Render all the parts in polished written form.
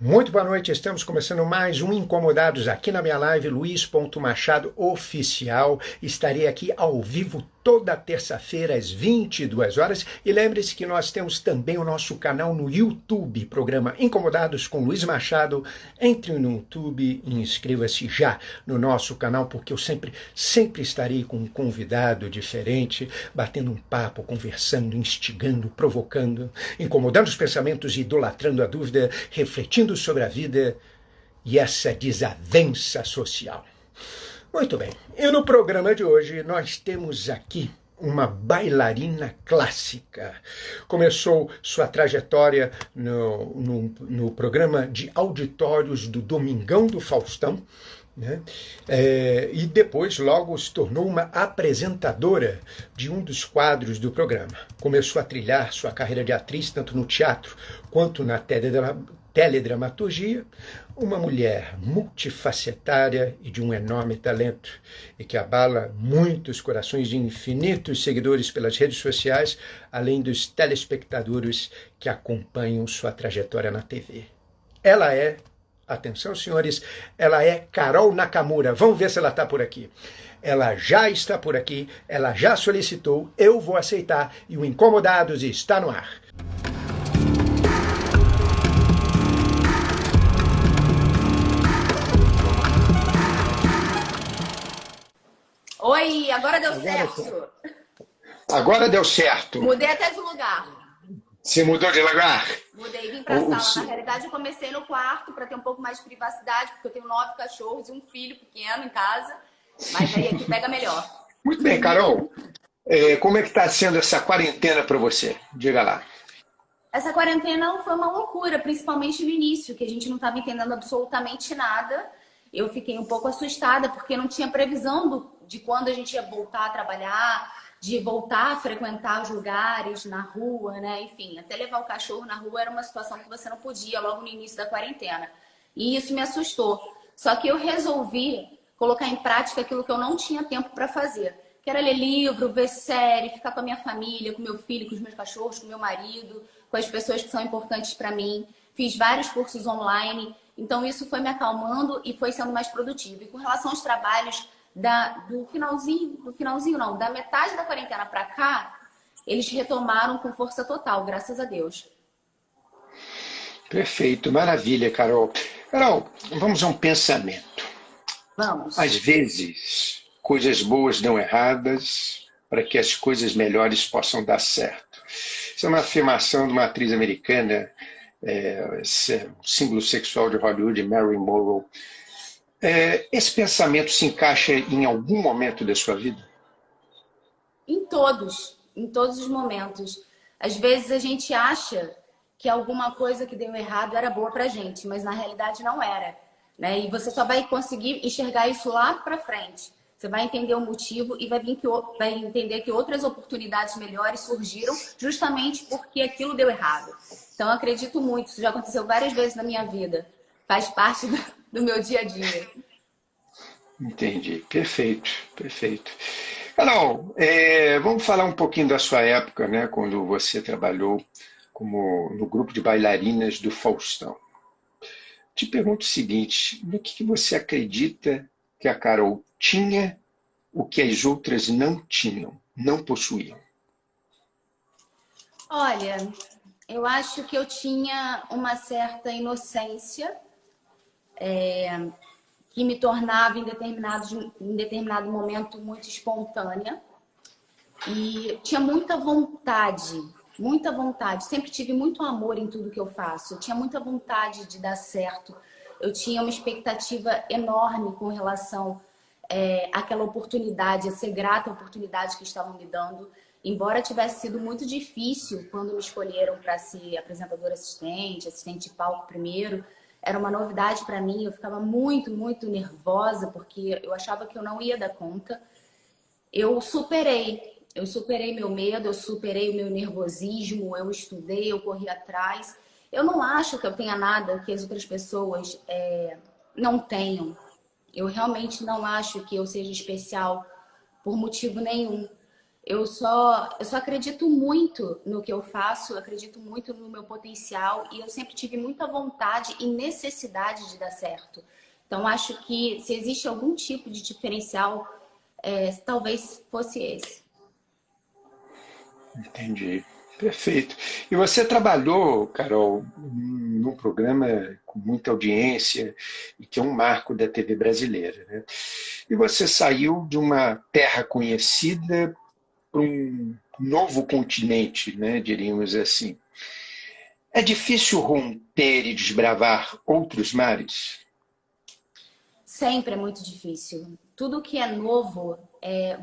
Muito boa noite, estamos começando mais um Incomodados aqui na minha live, Luiz.Machado Oficial. Estarei aqui ao vivo toda terça-feira às 22 horas. E lembre-se que nós temos também o nosso canal no YouTube, programa Incomodados com Luiz Machado. Entre no YouTube e inscreva-se já no nosso canal, porque eu sempre estarei com um convidado diferente, batendo um papo, conversando, instigando, provocando, incomodando os pensamentos, idolatrando a dúvida, refletindo sobre a vida e essa desavença social. Muito bem, e no programa de hoje nós temos aqui uma bailarina clássica. Começou sua trajetória no programa de auditórios do Domingão do Faustão, né? E depois logo se tornou uma apresentadora de um dos quadros do programa. Começou a trilhar sua carreira de atriz tanto no teatro quanto na teledramaturgia, uma mulher multifacetária e de um enorme talento, e que abala muitos corações de infinitos seguidores pelas redes sociais, além dos telespectadores que acompanham sua trajetória na TV. Ela é, atenção senhores, ela é Carol Nakamura. Vamos ver se ela está por aqui. Ela já está por aqui, ela já solicitou, eu vou aceitar e o Incomodados está no ar. Oi, agora deu certo. Agora deu certo. Mudei até de lugar. Você mudou de lugar? Mudei, vim pra sala. Na realidade, eu comecei no quarto para ter um pouco mais de privacidade, porque eu tenho 9 cachorros e um filho pequeno em casa. Mas aí aqui pega melhor. Muito bem, Carol. Como é que está sendo essa quarentena para você? Diga lá. Essa quarentena foi uma loucura, principalmente no início, que a gente não estava entendendo absolutamente nada. Eu fiquei um pouco assustada, porque não tinha previsão de quando a gente ia voltar a trabalhar, de voltar a frequentar os lugares na rua, né? Enfim, até levar o cachorro na rua era uma situação que você não podia logo no início da quarentena. E isso me assustou. Só que eu resolvi colocar em prática aquilo que eu não tinha tempo para fazer, que era ler livro, ver série, ficar com a minha família, com meu filho, com os meus cachorros, com meu marido, com as pessoas que são importantes para mim. Fiz vários cursos online, então isso foi me acalmando e foi sendo mais produtivo. E com relação aos trabalhos da metade da quarentena para cá, eles retomaram com força total, graças a Deus. Perfeito, maravilha, Carol. Carol, vamos a um pensamento. Vamos. Às vezes, coisas boas dão erradas para que as coisas melhores possam dar certo. Isso é uma afirmação de uma atriz americana, símbolo sexual de Hollywood, Marilyn Monroe. Esse pensamento se encaixa em algum momento da sua vida? Em todos os momentos. Às vezes a gente acha que alguma coisa que deu errado era boa pra gente, mas na realidade não era, né? E você só vai conseguir enxergar isso lá pra frente. Você vai entender o motivo e vai entender que outras oportunidades melhores surgiram justamente porque aquilo deu errado. Então eu acredito muito, isso já aconteceu várias vezes na minha vida. Faz parte do meu dia a dia. Entendi. Perfeito, perfeito. Carol, vamos falar um pouquinho da sua época, né, quando você trabalhou no grupo de bailarinas do Faustão. Te pergunto o seguinte, no que você acredita que a Carol tinha o que as outras não tinham, não possuíam? Olha, eu acho que eu tinha uma certa inocência que me tornava em determinado momento muito espontânea e tinha muita vontade, muita vontade. Sempre tive muito amor em tudo que eu faço. Eu tinha muita vontade de dar certo. Eu tinha uma expectativa enorme com relação àquela oportunidade, a ser grata à oportunidade que estavam me dando. Embora tivesse sido muito difícil quando me escolheram para ser apresentadora assistente de palco primeiro, era uma novidade para mim. Eu ficava muito, muito nervosa porque eu achava que eu não ia dar conta. Eu superei meu medo, eu superei o meu nervosismo, eu estudei, eu corri atrás. Eu não acho que eu tenha nada que as outras pessoas não tenham. Eu realmente não acho que eu seja especial por motivo nenhum. Eu só acredito muito no que eu faço, eu acredito muito no meu potencial e eu sempre tive muita vontade e necessidade de dar certo. Então, acho que se existe algum tipo de diferencial, talvez fosse esse. Entendi. Perfeito. E você trabalhou, Carol, num programa com muita audiência e que é um marco da TV brasileira, né? E você saiu de uma terra conhecida para um novo continente, né, diríamos assim. É difícil romper e desbravar outros mares? Sempre é muito difícil. Tudo que é novo,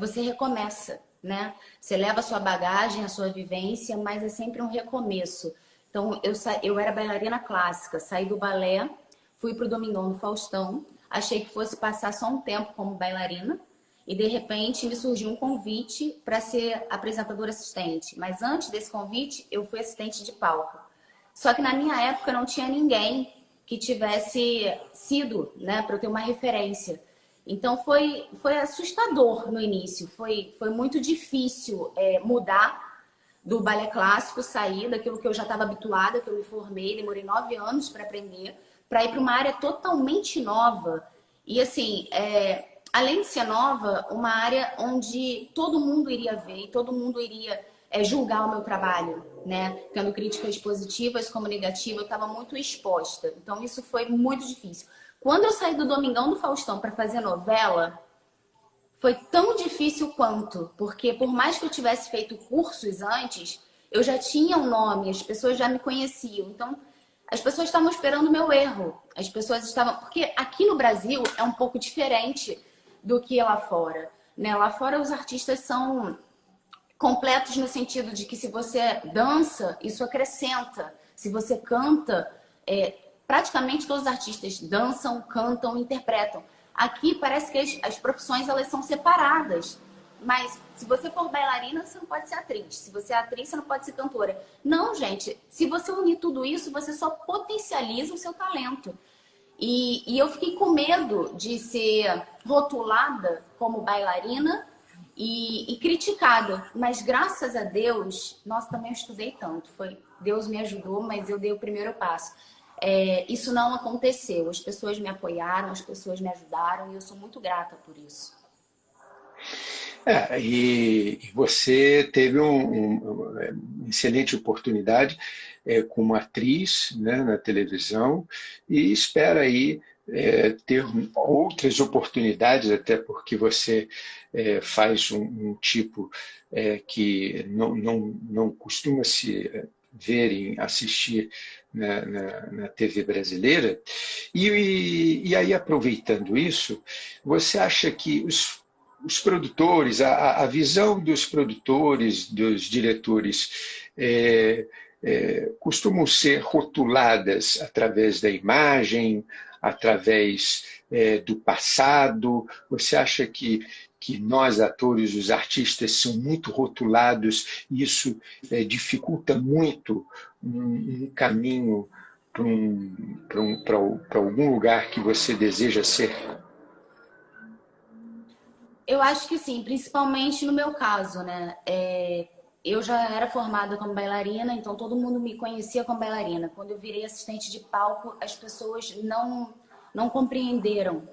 você recomeça, né? Você leva a sua bagagem, a sua vivência, mas é sempre um recomeço. Então, eu era bailarina clássica, saí do balé, fui pro Domingão do Faustão, achei que fosse passar só um tempo como bailarina, e de repente me surgiu um convite para ser apresentadora assistente. Mas antes desse convite, eu fui assistente de palco. Só que na minha época não tinha ninguém que tivesse sido, né, para eu ter uma referência. Então foi assustador no início, foi muito difícil mudar do balé clássico, sair daquilo que eu já estava habituada, que eu me formei, demorei 9 anos para aprender, para ir para uma área totalmente nova. E assim, além de ser nova, uma área onde todo mundo iria ver e todo mundo iria julgar o meu trabalho, né? Tendo críticas positivas como negativas, eu estava muito exposta. Então isso foi muito difícil. Quando eu saí do Domingão do Faustão para fazer novela, foi tão difícil quanto, porque por mais que eu tivesse feito cursos antes, eu já tinha um nome, as pessoas já me conheciam. Então, as pessoas estavam esperando o meu erro. As pessoas estavam. Porque aqui no Brasil é um pouco diferente do que lá fora. Né? Lá fora os artistas são completos no sentido de que se você dança, isso acrescenta. Se você canta, praticamente todos os artistas dançam, cantam, interpretam. Aqui parece que as profissões elas são separadas. Mas se você for bailarina, você não pode ser atriz. Se você é atriz, você não pode ser cantora. Não, gente. Se você unir tudo isso, você só potencializa o seu talento. E eu fiquei com medo de ser rotulada como bailarina e criticada. Mas graças a Deus, nossa, também eu estudei tanto. Deus me ajudou, mas eu dei o primeiro passo. Isso não aconteceu. As pessoas me apoiaram, as pessoas me ajudaram e eu sou muito grata por isso. E você teve uma excelente oportunidade como atriz, né, na televisão e espera aí ter outras oportunidades, até porque você faz um tipo que não costuma se ver em assistir na TV brasileira. E aí, aproveitando isso, você acha que os produtores, a visão dos produtores, dos diretores, costumam ser rotuladas através da imagem, através do passado? Você acha que nós, atores, os artistas, são muito rotulados e isso dificulta muito um caminho para algum lugar que você deseja ser? Eu acho que sim, principalmente no meu caso, né? Eu já era formada como bailarina, então todo mundo me conhecia como bailarina. Quando eu virei assistente de palco, as pessoas não compreenderam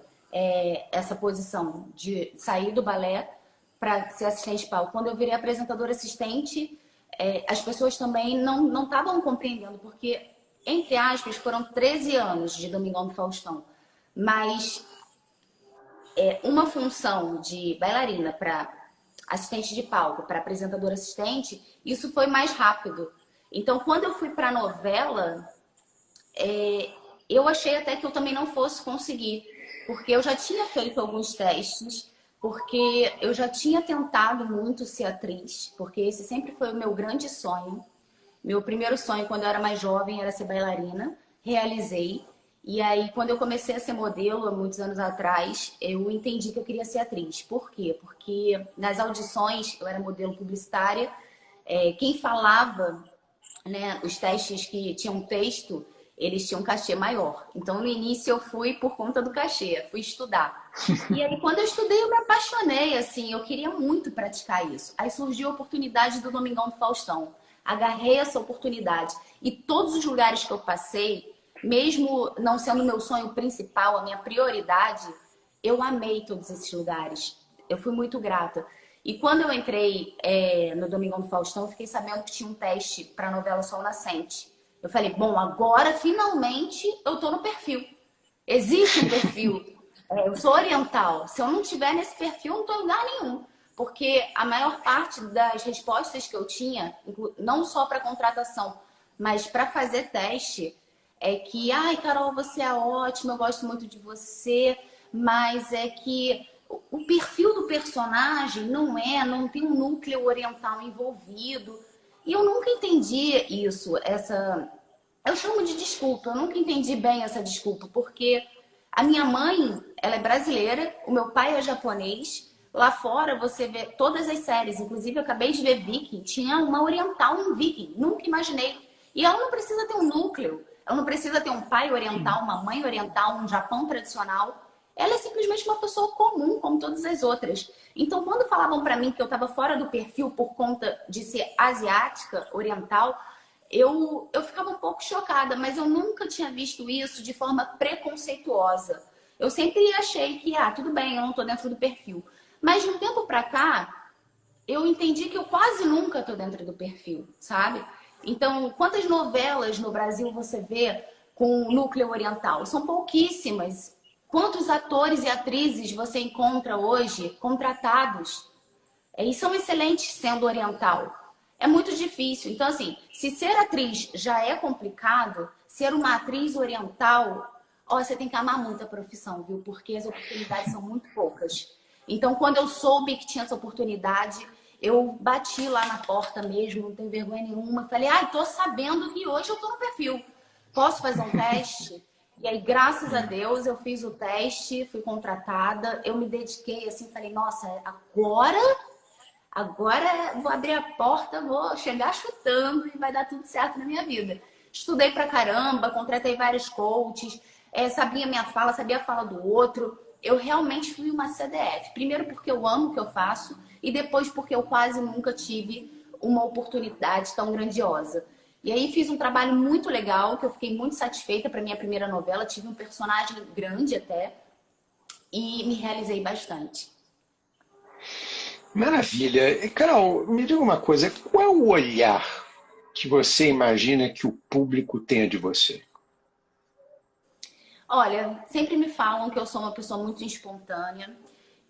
essa posição de sair do balé para ser assistente de palco. Quando eu virei apresentadora assistente, as pessoas também não estavam compreendendo, porque, entre aspas, foram 13 anos de Domingão do Faustão. Mas uma função de bailarina para assistente de palco, para apresentadora assistente, isso foi mais rápido. Então, quando eu fui para a novela, eu achei até que eu também não fosse conseguir, porque eu já tinha feito alguns testes, porque eu já tinha tentado muito ser atriz, porque esse sempre foi o meu grande sonho. Meu primeiro sonho, quando eu era mais jovem, era ser bailarina. Realizei. E aí, quando eu comecei a ser modelo, há muitos anos atrás, eu entendi que eu queria ser atriz. Por quê? Porque nas audições, eu era modelo publicitária, quem falava, né, os testes que tinham texto, eles tinham um cachê maior. Então, no início, eu fui por conta do cachê, fui estudar. E aí, quando eu estudei, eu me apaixonei, assim, eu queria muito praticar isso. Aí surgiu a oportunidade do Domingão do Faustão. Agarrei essa oportunidade. E todos os lugares que eu passei, mesmo não sendo meu sonho principal, a minha prioridade, eu amei todos esses lugares. Eu fui muito grata. E quando eu entrei no Domingão do Faustão, eu fiquei sabendo que tinha um teste para a novela Sol Nascente. Eu falei, bom, agora finalmente eu tô no perfil. Existe um perfil. Eu sou oriental. Se eu não tiver nesse perfil, eu não tô em lugar nenhum. Porque a maior parte das respostas que eu tinha, não só para contratação, mas para fazer teste, é que, ai, Carol, você é ótima, eu gosto muito de você, mas é que o perfil do personagem não tem um núcleo oriental envolvido. E eu nunca entendi isso, eu chamo de desculpa, eu nunca entendi bem essa desculpa, porque a minha mãe, ela é brasileira, o meu pai é japonês. Lá fora você vê todas as séries, inclusive eu acabei de ver Viking, tinha uma oriental em Viking, nunca imaginei. E ela não precisa ter um núcleo, ela não precisa ter um pai oriental, uma mãe oriental, um Japão tradicional. Ela é simplesmente uma pessoa comum, como todas as outras. Então, quando falavam pra mim que eu estava fora do perfil por conta de ser asiática, oriental, eu ficava um pouco chocada, mas eu nunca tinha visto isso de forma preconceituosa. Eu sempre achei que, tudo bem, eu não estou dentro do perfil. Mas de um tempo pra cá, eu entendi que eu quase nunca estou dentro do perfil, sabe? Então, quantas novelas no Brasil você vê com núcleo oriental? São pouquíssimas. Quantos atores e atrizes você encontra hoje contratados e são excelentes sendo oriental? É muito difícil. Então, assim, se ser atriz já é complicado, ser uma atriz oriental, você tem que amar muito a profissão, viu? Porque as oportunidades são muito poucas. Então, quando eu soube que tinha essa oportunidade, eu bati lá na porta mesmo, não tenho vergonha nenhuma. Falei, tô sabendo que hoje eu tô no perfil. Posso fazer um teste? E aí, graças a Deus, eu fiz o teste, fui contratada, eu me dediquei assim, falei, nossa, agora vou abrir a porta, vou chegar chutando e vai dar tudo certo na minha vida. Estudei pra caramba, contratei vários coaches, sabia minha fala, sabia a fala do outro. Eu realmente fui uma CDF. Primeiro porque eu amo o que eu faço e depois porque eu quase nunca tive uma oportunidade tão grandiosa. E aí fiz um trabalho muito legal, que eu fiquei muito satisfeita para minha primeira novela. Tive um personagem grande até e me realizei bastante. Maravilha. E, Carol, me diga uma coisa, qual é o olhar que você imagina que o público tenha de você? Olha, sempre me falam que eu sou uma pessoa muito espontânea,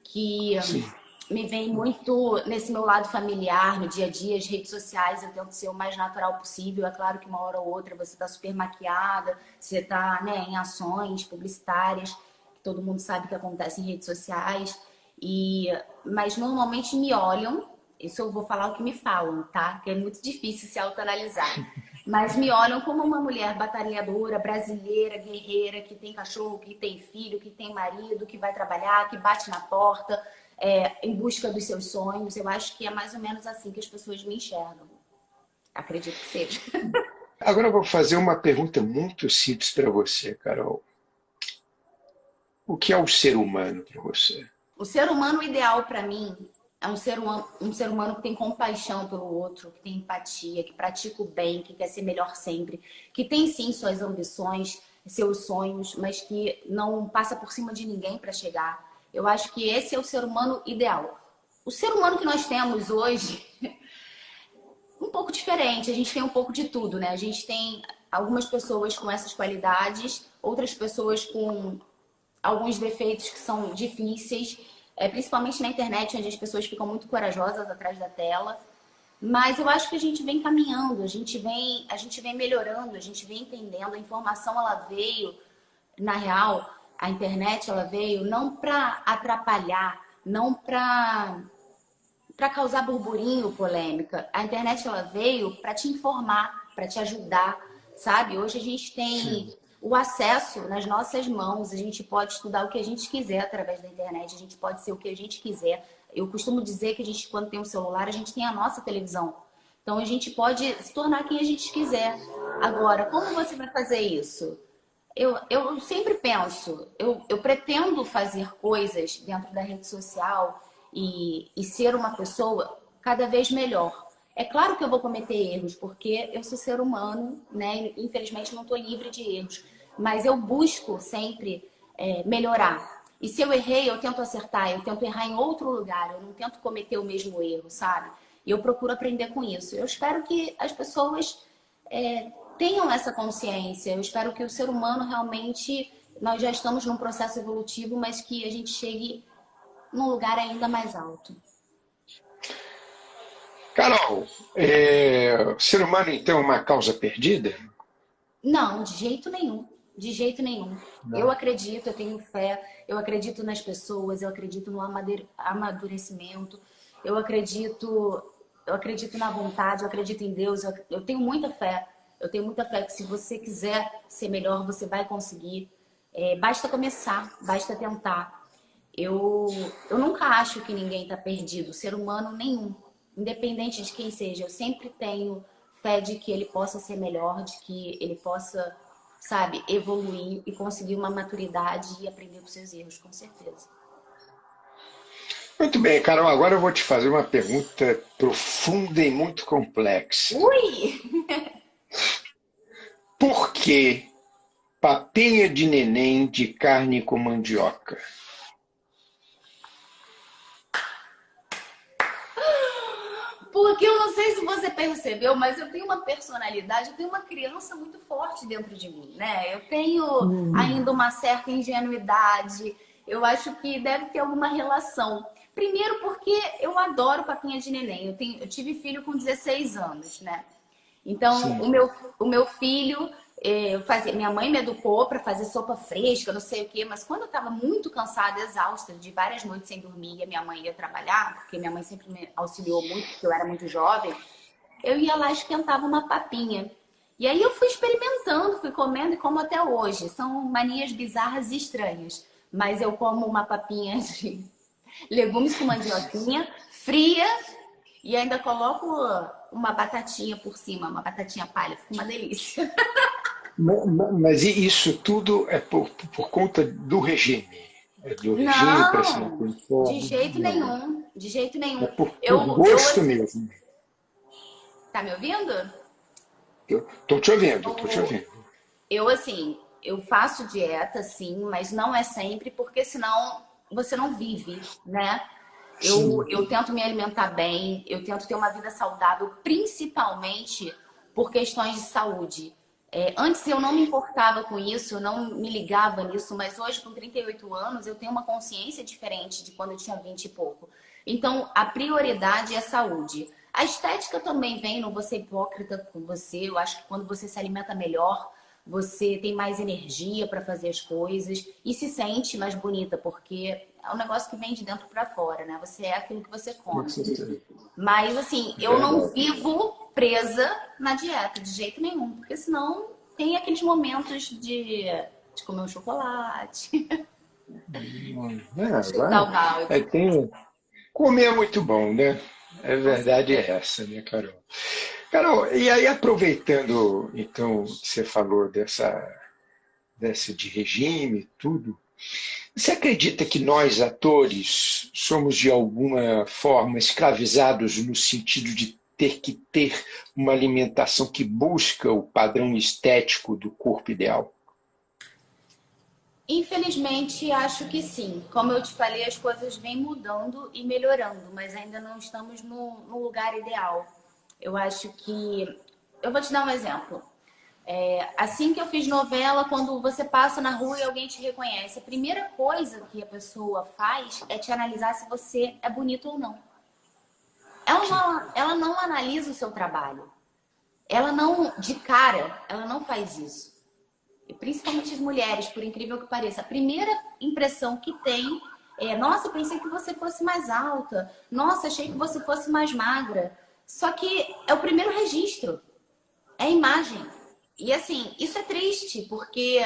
que Sim. me vem muito nesse meu lado familiar, no dia a dia, as redes sociais, eu tento ser o mais natural possível. É claro que uma hora ou outra você está super maquiada, você está, né, em ações publicitárias, que todo mundo sabe que acontece em redes sociais. Mas normalmente me olham, isso eu vou falar o que me falam, tá? Que é muito difícil se autoanalisar. Mas me olham como uma mulher batalhadora, brasileira, guerreira, que tem cachorro, que tem filho, que tem marido, que vai trabalhar, que bate na porta, em busca dos seus sonhos. Eu acho que é mais ou menos assim que as pessoas me enxergam. Acredito que seja. Agora eu vou fazer uma pergunta muito simples para você, Carol. O que é o ser humano para você? O ser humano ideal para mim é um ser humano que tem compaixão pelo outro, que tem empatia, que pratica o bem, que quer ser melhor sempre, que tem sim suas ambições, seus sonhos, mas que não passa por cima de ninguém para chegar. Eu acho que esse é o ser humano ideal. O ser humano que nós temos hoje um pouco diferente, a gente tem um pouco de tudo, né? A gente tem algumas pessoas com essas qualidades, outras pessoas com alguns defeitos que são difíceis, principalmente na internet, onde as pessoas ficam muito corajosas atrás da tela. Mas eu acho que a gente vem caminhando, a gente vem melhorando, a gente vem entendendo. A informação ela veio, na real, a internet ela veio não para atrapalhar, não para causar burburinho, polêmica. A internet ela veio para te informar, para te ajudar, sabe? Hoje a gente tem Sim. o acesso nas nossas mãos, a gente pode estudar o que a gente quiser através da internet, a gente pode ser o que a gente quiser. Eu costumo dizer que a gente, quando tem um celular, a gente tem a nossa televisão. Então a gente pode se tornar quem a gente quiser. Agora, como você vai fazer isso? Eu sempre penso, eu pretendo fazer coisas dentro da rede social e ser uma pessoa cada vez melhor. É claro que eu vou cometer erros, porque eu sou ser humano, né? Infelizmente não estou livre de erros, mas eu busco sempre melhorar. E se eu errei, eu tento acertar, eu tento errar em outro lugar, eu não tento cometer o mesmo erro, sabe? E eu procuro aprender com isso. Eu espero que as pessoas tenham essa consciência. Eu espero que o ser humano realmente, nós já estamos num processo evolutivo, mas que a gente chegue num lugar ainda mais alto. Carol, o ser humano então é uma causa perdida? Não, de jeito nenhum. De jeito nenhum. Eu Não. acredito, eu tenho fé, eu acredito nas pessoas, eu acredito no amadurecimento, eu acredito na vontade, eu acredito em Deus, eu tenho muita fé. Eu tenho muita fé que se você quiser ser melhor, você vai conseguir. Basta começar, basta tentar. Eu, eu nunca acho que ninguém está perdido, ser humano nenhum, independente de quem seja. Eu sempre tenho fé de que ele possa ser melhor, de que ele possa, sabe, evoluir e conseguir uma maturidade e aprender com seus erros, com certeza. Muito bem, Carol, agora eu vou te fazer uma pergunta profunda e muito complexa. Ui! Por que papinha de neném de carne com mandioca? Porque eu não sei se você percebeu, mas eu tenho uma personalidade, eu tenho uma criança muito forte dentro de mim, né? Eu tenho ainda uma certa ingenuidade. Eu acho que deve ter alguma relação. Primeiro porque eu adoro papinha de neném. Eu tive filho com 16 anos, né? Então, Sim. o meu filho, minha mãe me educou para fazer sopa fresca, não sei o quê, mas quando eu estava muito cansada, exausta, de várias noites sem dormir, e a minha mãe ia trabalhar, porque minha mãe sempre me auxiliou muito, porque eu era muito jovem, eu ia lá e esquentava uma papinha. E aí eu fui experimentando, fui comendo e como até hoje. São manias bizarras e estranhas, mas eu como uma papinha de legumes com mandioquinha, fria, e ainda coloco uma batatinha por cima, uma batatinha palha, fica uma delícia. Mas isso tudo é por conta do regime? É do regime para se manter Não, em de forma? jeito Não. nenhum, de jeito É nenhum. por Eu gosto assim, mesmo. tá me ouvindo? Estou te ouvindo, estou te Eu, ouvindo. assim, eu faço dieta, sim, mas não é sempre, porque senão você não vive, né? Sim. Eu tento me alimentar bem, eu tento ter uma vida saudável, principalmente por questões de saúde. Antes eu não me importava com isso, eu não me ligava nisso, mas hoje, com 38 anos, eu tenho uma consciência diferente de quando eu tinha 20 e pouco. Então, a prioridade é a saúde. A estética também vem, não vou ser hipócrita com você, eu acho que quando você se alimenta melhor, você tem mais energia para fazer as coisas e se sente mais bonita, porque é um negócio que vem de dentro para fora, né? Você é aquilo que você Com come. certeza. Mas assim, eu não Verdade. vivo presa na dieta de jeito nenhum, porque senão tem aqueles momentos de comer um chocolate, chutar Vai. o balde. Comer é muito bom, né? A Com verdade certeza. é essa, né, Carol? Carol, e aí aproveitando, então, que você falou dessa de regime e tudo, você acredita que nós, atores, somos de alguma forma escravizados no sentido de ter que ter uma alimentação que busca o padrão estético do corpo ideal? Infelizmente, acho que sim. Como eu te falei, as coisas vêm mudando e melhorando, mas ainda não estamos no lugar ideal. Eu acho que. Eu vou te dar um exemplo. Assim que eu fiz novela, quando você passa na rua e alguém te reconhece, a primeira coisa que a pessoa faz é te analisar se você é bonito ou não. Ela não analisa o seu trabalho. Ela não, de cara, ela não faz isso. E principalmente as mulheres, por incrível que pareça. A primeira impressão que tem é: nossa, pensei que você fosse mais alta. Nossa, achei que você fosse mais magra. Só que é o primeiro registro. É a imagem. E assim, isso é triste, porque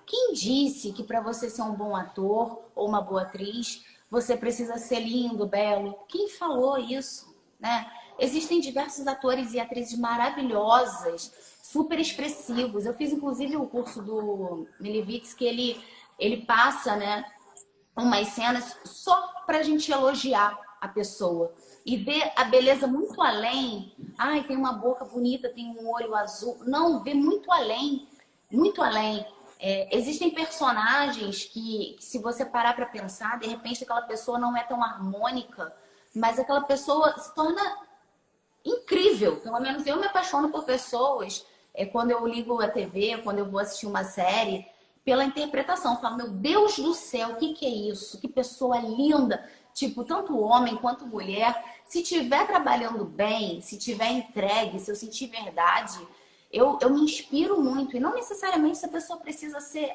quem disse que para você ser um bom ator ou uma boa atriz, você precisa ser lindo, belo? Quem falou isso, né? Existem diversos atores e atrizes maravilhosas, super expressivos. Eu fiz, inclusive, o curso do Milivitz, que ele passa, né, umas cenas só pra gente elogiar a pessoa. E ver a beleza muito além. Ai, tem uma boca bonita, tem um olho azul. Não, ver muito além. Muito além. Existem personagens que, se você parar para pensar, de repente aquela pessoa não é tão harmônica, mas aquela pessoa se torna incrível. Pelo menos eu me apaixono por pessoas, quando eu ligo a TV, quando eu vou assistir uma série, pela interpretação. Eu falo, meu Deus do céu, o que que é isso? Que pessoa linda! Tipo, tanto homem quanto mulher. Se estiver trabalhando bem, se tiver entregue, se eu sentir verdade, eu me inspiro muito. E não necessariamente essa pessoa precisa ser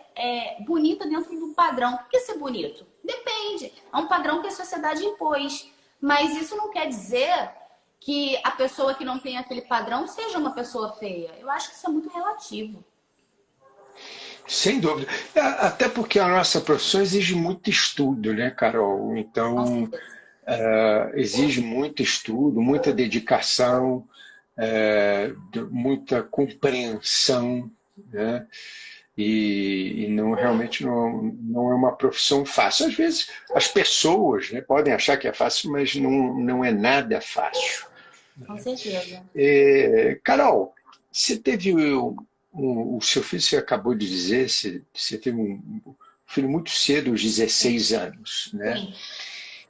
bonita dentro do padrão. Por que ser bonito? Depende. É um padrão que a sociedade impôs. Mas isso não quer dizer que a pessoa que não tem aquele padrão seja uma pessoa feia. Eu acho que isso é muito relativo. Sem dúvida. Até porque a nossa profissão exige muito estudo, né, Carol? Com Então, certeza. exige muito estudo, muita dedicação, muita compreensão, né? E não, realmente não é uma profissão fácil. Às vezes as pessoas, né, podem achar que é fácil, mas não é nada fácil. Com certeza. Carol, você teve o seu filho, você acabou de dizer, você teve um filho muito cedo, aos 16 anos, né?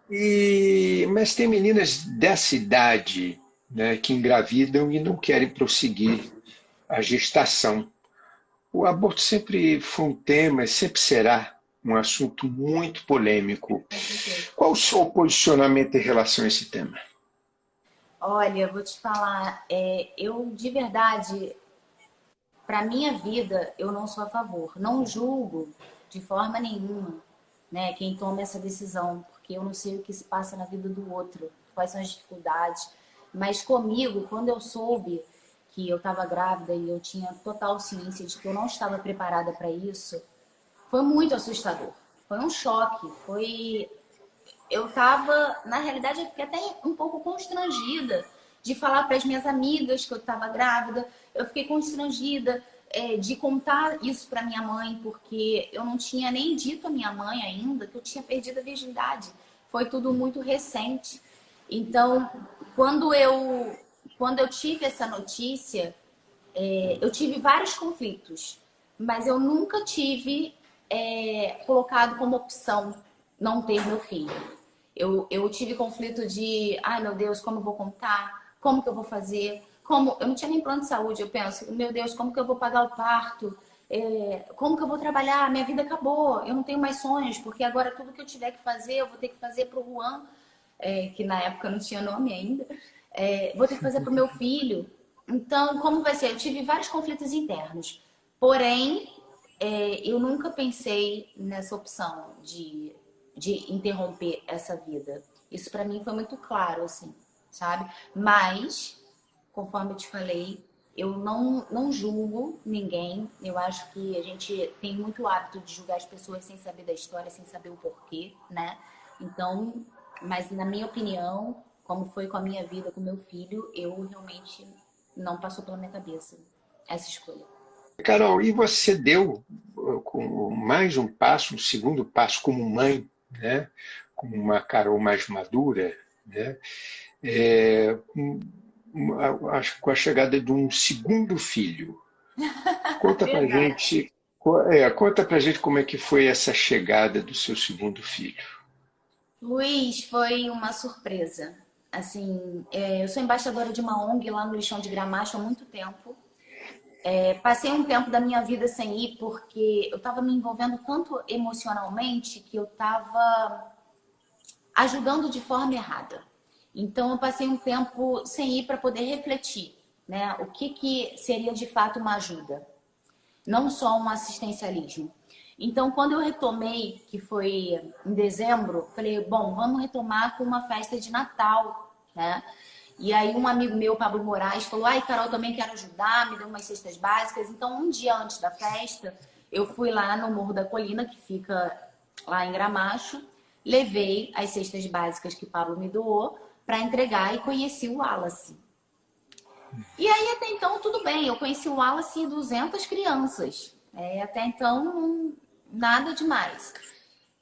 Sim. Mas tem meninas dessa idade, né, que engravidam e não querem prosseguir a gestação. O aborto sempre foi um tema, sempre será um assunto muito polêmico. Com certeza. Qual o seu posicionamento em relação a esse tema? Olha, eu vou te falar, eu de verdade, para minha vida, eu não sou a favor. Não julgo de forma nenhuma, né, quem toma essa decisão, porque eu não sei o que se passa na vida do outro, quais são as dificuldades. Mas comigo, quando eu soube que eu estava grávida e eu tinha total ciência de que eu não estava preparada para isso, foi muito assustador. Foi um choque, foi eu tava, na realidade, eu fiquei até um pouco constrangida de falar para as minhas amigas que eu estava grávida. Eu fiquei constrangida de contar isso para minha mãe, porque eu não tinha nem dito à minha mãe ainda que eu tinha perdido a virgindade. Foi tudo muito recente. Então, quando eu, quando eu tive essa notícia, eu tive vários conflitos, mas eu nunca tive colocado como opção não ter meu filho. Eu tive conflito de, ai meu Deus, como eu vou contar? Como que eu vou fazer? Como eu não tinha nem plano de saúde, eu penso, meu Deus, como que eu vou pagar o parto? Como que eu vou trabalhar? Minha vida acabou, eu não tenho mais sonhos, porque agora tudo que eu tiver que fazer, eu vou ter que fazer para o Juan, que na época não tinha nome ainda, vou ter que fazer para o meu filho. Então, como vai ser? Eu tive vários conflitos internos. Porém, eu nunca pensei nessa opção de interromper essa vida. Isso para mim foi muito claro, assim, sabe? Mas, conforme eu te falei, eu não julgo ninguém. Eu acho que a gente tem muito hábito de julgar as pessoas sem saber da história, sem saber o porquê, né? Então, mas na minha opinião, como foi com a minha vida, com meu filho, eu realmente não passou pela minha cabeça essa escolha. Carol, e você deu com mais um passo, um segundo passo como mãe, né? Como uma Carol mais madura, né? Acho que com a chegada de um segundo filho. Conta pra Verdade. gente, conta pra gente como é que foi essa chegada do seu segundo filho. Luiz, foi uma surpresa. Assim, eu sou embaixadora de uma ONG lá no Lixão de Gramacho há muito tempo. Passei um tempo da minha vida sem ir porque eu estava me envolvendo tanto emocionalmente que eu estava ajudando de forma errada. Então, eu passei um tempo sem ir para poder refletir, né? O que que seria de fato uma ajuda, não só um assistencialismo. Então, quando eu retomei, que foi em dezembro, falei, bom, vamos retomar com uma festa de Natal, né? E aí um amigo meu, Pablo Moraes, falou, ai, Carol, também quero ajudar, me deu umas cestas básicas. Então, um dia antes da festa, eu fui lá no Morro da Colina, que fica lá em Gramacho, levei as cestas básicas que Pablo me doou para entregar e conheci o Wallace. E aí, até então, tudo bem. Eu conheci o Wallace e 200 crianças. Até então, nada demais.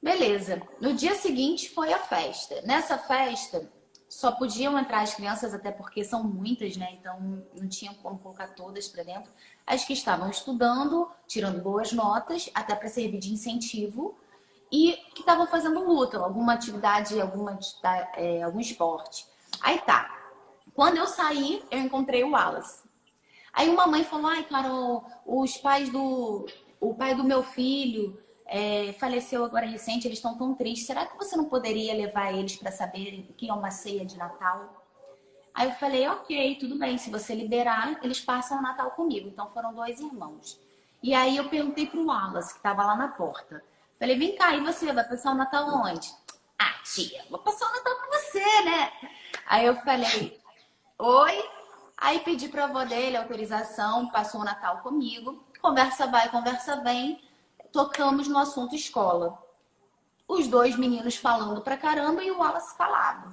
Beleza. No dia seguinte foi a festa. Nessa festa, só podiam entrar as crianças, até porque são muitas, né? Então, não tinham como colocar todas para dentro. As que estavam estudando, tirando boas notas, até para servir de incentivo. E que estavam fazendo luta, alguma atividade, algum esporte. Aí tá. Quando eu saí, eu encontrei o Wallace. Aí uma mãe falou, ai, Carol, o pai do meu filho faleceu agora recente, eles estão tão tristes. Será que você não poderia levar eles para saberem o que é uma ceia de Natal? Aí eu falei, ok, tudo bem, se você liberar, eles passam o Natal comigo. Então foram 2 irmãos. E aí eu perguntei pro Wallace, que estava lá na porta. Falei, vem cá, e você vai passar o Natal onde? Ah, tia, vou passar o Natal com você, né? Aí eu falei, oi? Aí pedi para a avó dele autorização, passou o Natal comigo. Conversa vai, conversa vem. Tocamos no assunto escola. Os 2 meninos falando pra caramba e o Wallace calado.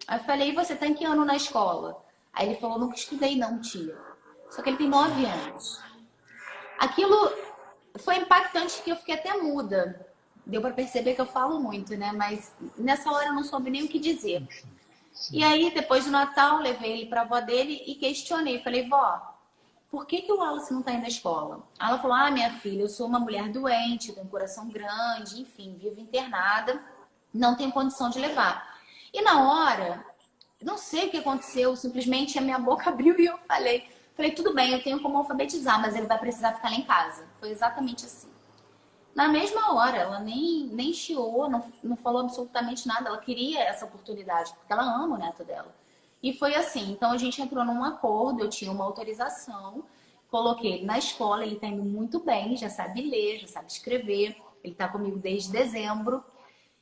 Aí eu falei, e você tá em que ano na escola? Aí ele falou, nunca estudei não, tia. Só que ele tem 9 anos. Aquilo foi impactante que eu fiquei até muda. Deu para perceber que eu falo muito, né? Mas nessa hora eu não soube nem o que dizer. E aí, depois do Natal, levei ele para a avó dele e questionei. Falei, vó, por que o Wallace não está indo à escola? Ela falou, ah, minha filha, eu sou uma mulher doente, tenho um coração grande, enfim, vivo internada, não tenho condição de levar. E na hora, não sei o que aconteceu, simplesmente a minha boca abriu e eu falei, tudo bem, eu tenho como alfabetizar, mas ele vai precisar ficar lá em casa. Foi exatamente assim. Na mesma hora, ela nem chiou, não falou absolutamente nada. Ela queria essa oportunidade, porque ela ama o neto dela. E foi assim. Então, a gente entrou num acordo, eu tinha uma autorização, coloquei ele na escola, ele tá indo muito bem, já sabe ler, já sabe escrever. Ele tá comigo desde dezembro.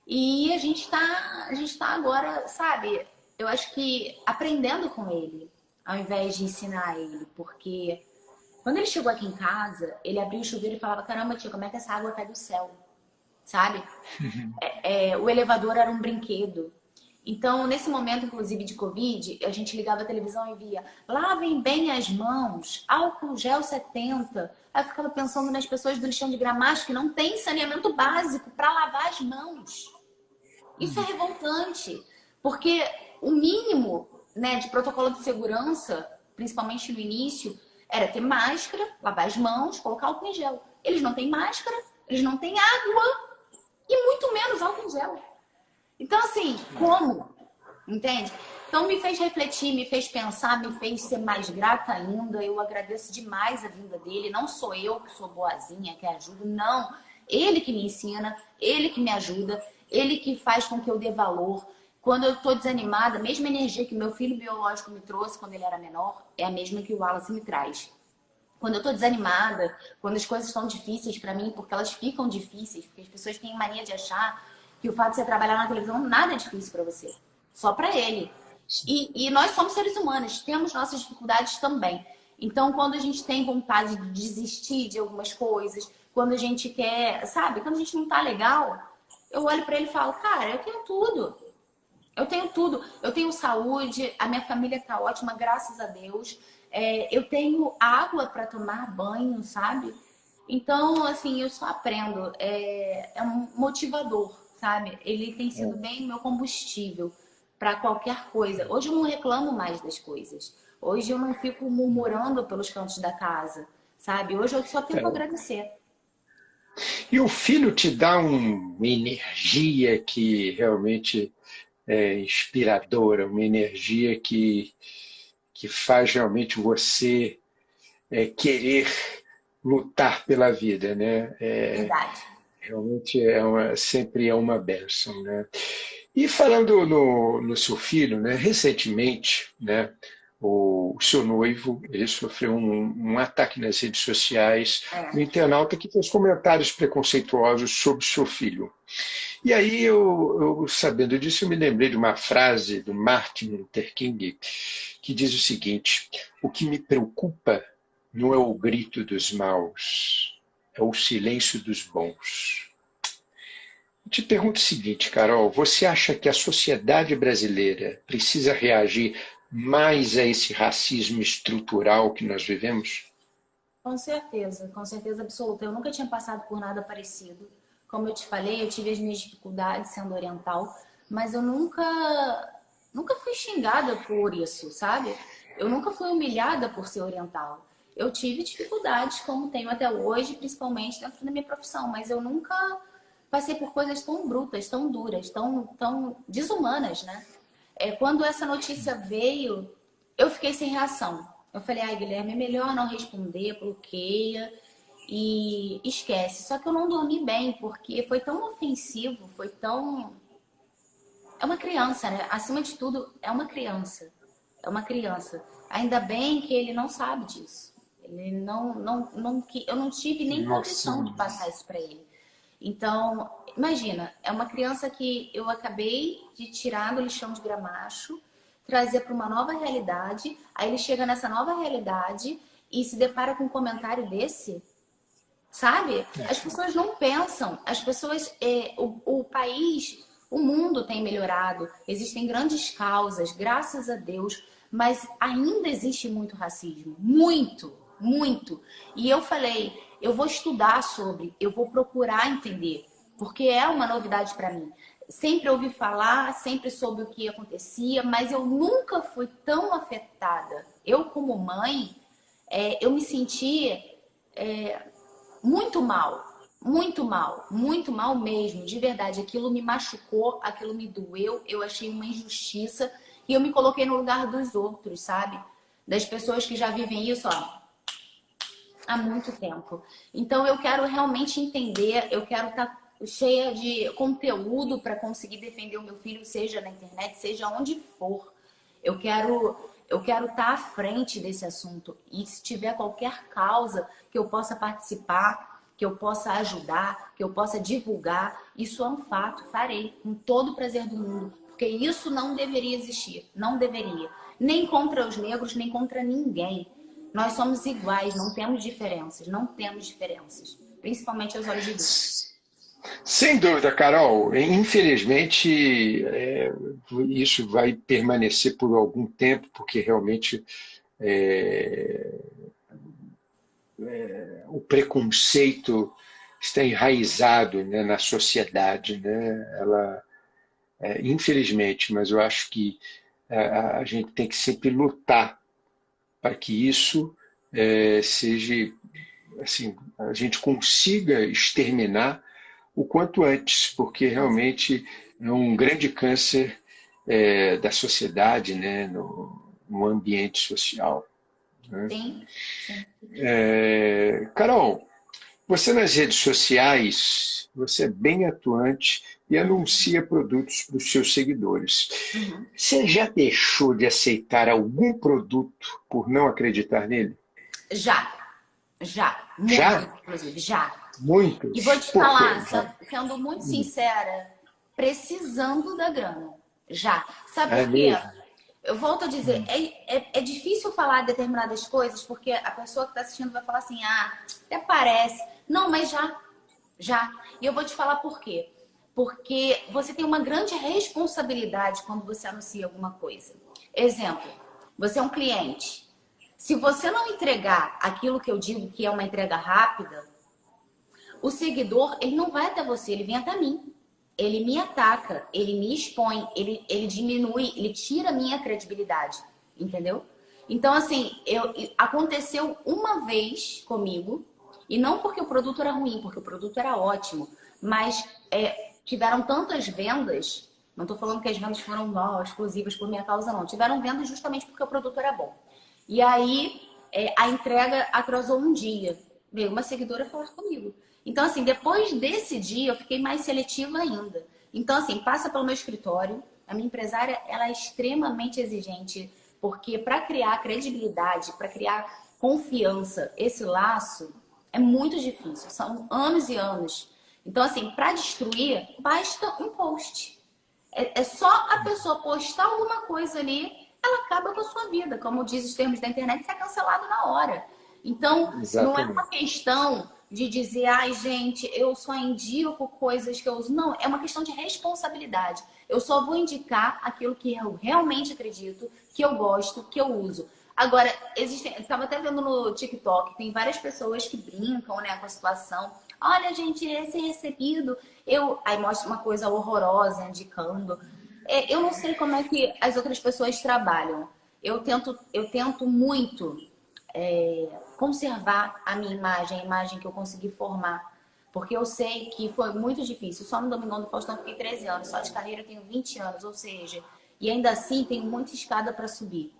E a gente tá agora, sabe, eu acho que aprendendo com ele, ao invés de ensinar ele, porque... Quando ele chegou aqui em casa, ele abriu o chuveiro e falava, caramba, tia, como é que essa água cai do céu? Sabe? O elevador era um brinquedo. Então, nesse momento, inclusive, de Covid, a gente ligava a televisão e via, lavem bem as mãos, álcool gel 70. Aí eu ficava pensando nas pessoas do lixão de Gramacho que não tem saneamento básico para lavar as mãos. Isso é revoltante, porque o mínimo, né, de protocolo de segurança, principalmente no início, era ter máscara, lavar as mãos, colocar álcool em gel. Eles não têm máscara, eles não têm água e muito menos álcool em gel. Então, assim, como? Entende? Então, me fez refletir, me fez pensar, me fez ser mais grata ainda. Eu agradeço demais a vinda dele. Não sou eu que sou boazinha, que ajudo, não. Ele que me ensina, ele que me ajuda, ele que faz com que eu dê valor. Quando eu estou desanimada, a mesma energia que meu filho biológico me trouxe quando ele era menor, é a mesma que o Wallace me traz. Quando eu estou desanimada, quando as coisas estão difíceis para mim, porque elas ficam difíceis, porque as pessoas têm mania de achar que o fato de você trabalhar na televisão nada é difícil para você, só para ele. E nós somos seres humanos, temos nossas dificuldades também. Então, quando a gente tem vontade de desistir de algumas coisas, quando a gente quer, sabe, quando a gente não tá legal, eu olho para ele e falo, cara, eu tenho tudo. Eu tenho tudo. Eu tenho saúde, a minha família tá ótima, graças a Deus. Eu tenho água para tomar banho, sabe? Então, assim, eu só aprendo. É um motivador, sabe? Ele tem sido bem meu combustível para qualquer coisa. Hoje eu não reclamo mais das coisas. Hoje eu não fico murmurando pelos cantos da casa, sabe? Hoje eu só tenho que agradecer. E o filho te dá uma energia que realmente é inspiradora, uma energia que faz realmente você querer lutar pela vida, né? Verdade. Realmente sempre é uma bênção, né? E falando no seu filho, né? Recentemente, né? O seu noivo, ele sofreu um ataque nas redes sociais, um internauta que fez comentários preconceituosos sobre o seu filho. E aí, eu sabendo disso, eu me lembrei de uma frase do Martin Luther King, que diz o seguinte: o que me preocupa não é o grito dos maus, é o silêncio dos bons. te pergunto o seguinte, Carol, você acha que a sociedade brasileira precisa reagir mais a esse racismo estrutural que nós vivemos? Com certeza absoluta. Eu nunca tinha passado por nada parecido. Como eu te falei, eu tive as minhas dificuldades sendo oriental, mas eu nunca fui xingada por isso, sabe? Eu nunca fui humilhada por ser oriental. Eu tive dificuldades, como tenho até hoje, principalmente dentro da minha profissão, mas eu nunca passei por coisas tão brutas, tão duras, tão desumanas, né? Quando essa notícia veio, eu fiquei sem reação. Eu falei, ai, Guilherme, é melhor não responder, bloqueia e esquece. Só que eu não dormi bem, porque foi tão ofensivo, foi tão... É uma criança, né? Acima de tudo, é uma criança. É uma criança. Ainda bem que ele não sabe disso. Ele eu não tive nem Nossa, condição de passar isso para ele. Então, imagina, é uma criança que eu acabei de tirar do lixão de gramacho, trazer para uma nova realidade, aí ele chega nessa nova realidade e se depara com um comentário desse, sabe? As pessoas não pensam, as pessoas, o país, o mundo tem melhorado, existem grandes causas, graças a Deus, mas ainda existe muito racismo, muito, muito. E eu falei, eu vou estudar sobre, eu vou procurar entender, porque é uma novidade para mim. Sempre ouvi falar, sempre soube o que acontecia, mas eu nunca fui tão afetada. Eu, como mãe, eu me senti muito mal, muito mal mesmo, de verdade. Aquilo me machucou, aquilo me doeu, eu achei uma injustiça e eu me coloquei no lugar dos outros, sabe? Das pessoas que já vivem isso, ó, há muito tempo. Então eu quero realmente entender, eu quero estar cheia de conteúdo para conseguir defender o meu filho, seja na internet, seja onde for. Eu quero estar à frente desse assunto. E se tiver qualquer causa que eu possa participar, que eu possa ajudar, que eu possa divulgar, isso é um fato, farei, com todo o prazer do mundo. Porque isso não deveria existir, não deveria. Nem contra os negros, nem contra ninguém. Nós somos iguais, não temos diferenças, não temos diferenças. Principalmente aos olhos de Deus. sem dúvida, Carol. Infelizmente, isso vai permanecer por algum tempo, porque realmente é, o preconceito está enraizado, né, na sociedade, né? Infelizmente, mas eu acho que a gente tem que sempre lutar para que isso seja, assim, a gente consiga exterminar o quanto antes, porque realmente é um grande câncer da sociedade, né, no ambiente social. Né? Sim, sim. Carol, você nas redes sociais, você é bem atuante e anuncia produtos para os seus seguidores. Uhum. Você já deixou de aceitar algum produto por não acreditar nele? Já, muito, Já? inclusive, já. E vou Muitos? te Por quê? falar, sendo muito sincera, precisando da grana. Já. Sabe É por quê? mesmo? Eu volto a dizer, é difícil falar determinadas coisas, porque a pessoa que está assistindo vai falar assim, ah, até parece. Não, mas já. E eu vou te falar por quê. Porque você tem uma grande responsabilidade quando você anuncia alguma coisa. Exemplo, você é um cliente. Se você não entregar aquilo que eu digo que é uma entrega rápida, o seguidor, ele não vai até você, ele vem até mim. Ele me ataca, ele me expõe, ele diminui, ele tira a minha credibilidade, entendeu? Então, assim, aconteceu uma vez comigo, e não porque o produto era ruim, porque o produto era ótimo, mas tiveram tantas vendas, não estou falando que as vendas foram exclusivas por minha causa, não. Tiveram vendas justamente porque o produto era bom. E aí, a entrega atrasou um dia. Veio uma seguidora falar comigo. Então, assim, depois desse dia, eu fiquei mais seletiva ainda. Então, assim, passa pelo meu escritório. A minha empresária, ela é extremamente exigente, porque para criar credibilidade, para criar confiança, esse laço, é muito difícil. São anos e anos. Então, assim, para destruir, basta um post. É só a pessoa postar alguma coisa ali, ela acaba com a sua vida. Como diz os termos da internet, você é cancelado na hora. Então, não é uma Exatamente. questão de dizer, ai, gente, eu só indico coisas que eu uso. Não, é uma questão de responsabilidade. Eu só vou indicar aquilo que eu realmente acredito, que eu gosto, que eu uso. Agora, existem, eu estava até vendo no TikTok, tem várias pessoas que brincam, né, com a situação. Olha, gente, esse recebido, aí mostra uma coisa horrorosa indicando. Eu não sei como é que as outras pessoas trabalham. Eu tento muito conservar a minha imagem, a imagem que eu consegui formar. Porque eu sei que foi muito difícil. Só no Domingão do Faustão eu fiquei 13 anos, só de carreira eu tenho 20 anos, ou seja, e ainda assim tenho muita escada para subir.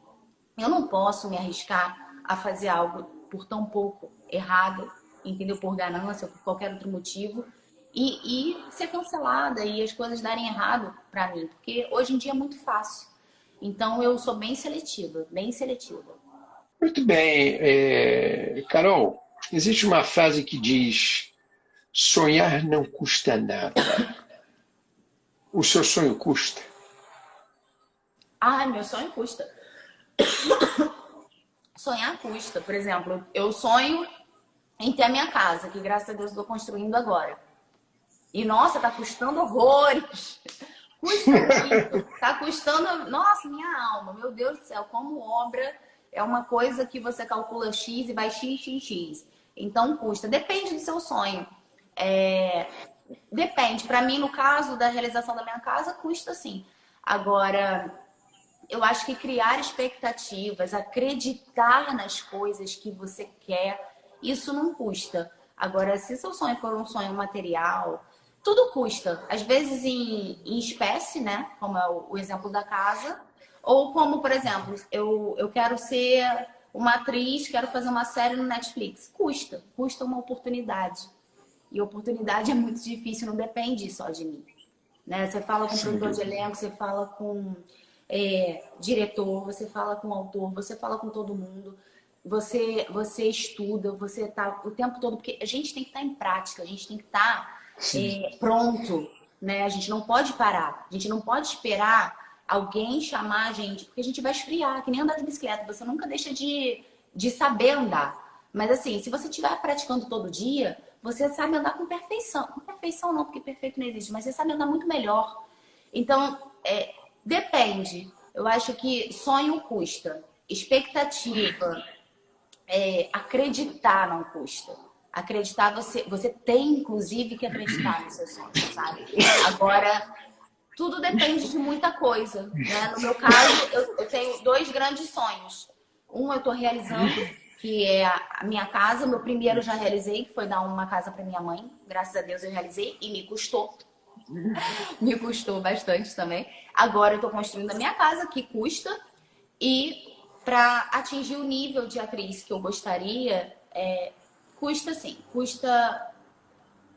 Eu não posso me arriscar a fazer algo por tão pouco errado, entendeu? Por ganância ou por qualquer outro motivo. E ser cancelada e as coisas darem errado para mim. Porque hoje em dia é muito fácil. Então eu sou bem seletiva, bem seletiva. Muito bem. Carol, existe uma frase que diz: sonhar não custa nada. O seu sonho custa? Ai, meu sonho custa. Sonhar custa. Por exemplo, eu sonho em ter a minha casa, que graças a Deus estou construindo agora. E nossa, tá custando horrores. Custa muito. Tá custando, nossa, minha alma. Meu Deus do céu, como obra é uma coisa que você calcula X e vai X, X, X. Então custa. Depende do seu sonho. Depende. Para mim, no caso da realização da minha casa, custa sim. Agora, eu acho que criar expectativas, acreditar nas coisas que você quer, isso não custa. Agora, se seu sonho for um sonho material, tudo custa. Às vezes em espécie, né? Como é o exemplo da casa. Ou como, por exemplo, eu quero ser uma atriz, quero fazer uma série no Netflix. Custa. Custa uma oportunidade. E oportunidade é muito difícil, não depende só de mim. Né? Você fala com produtor de elenco, você fala com diretor, você fala com autor, você fala com todo mundo, você estuda, você tá o tempo todo, porque a gente tem que estar em prática, a gente tem que estar pronto, né? A gente não pode parar, a gente não pode esperar alguém chamar a gente, porque a gente vai esfriar, que nem andar de bicicleta, você nunca deixa de saber andar. Mas assim, se você estiver praticando todo dia, você sabe andar com perfeição. Com perfeição não, porque perfeito não existe, mas você sabe andar muito melhor. Então, depende. Eu acho que sonho custa. Expectativa, acreditar não custa. Acreditar, você tem, inclusive, que acreditar no seu sonho, sabe? Agora, tudo depende de muita coisa, né? No meu caso, eu tenho dois grandes sonhos. Um eu estou realizando, que é a minha casa. Meu primeiro eu já realizei, que foi dar uma casa para minha mãe. Graças a Deus eu realizei e me custou. Me custou bastante também. Agora eu estou construindo a minha casa, que custa. E para atingir o nível de atriz que eu gostaria, custa sim. Custa,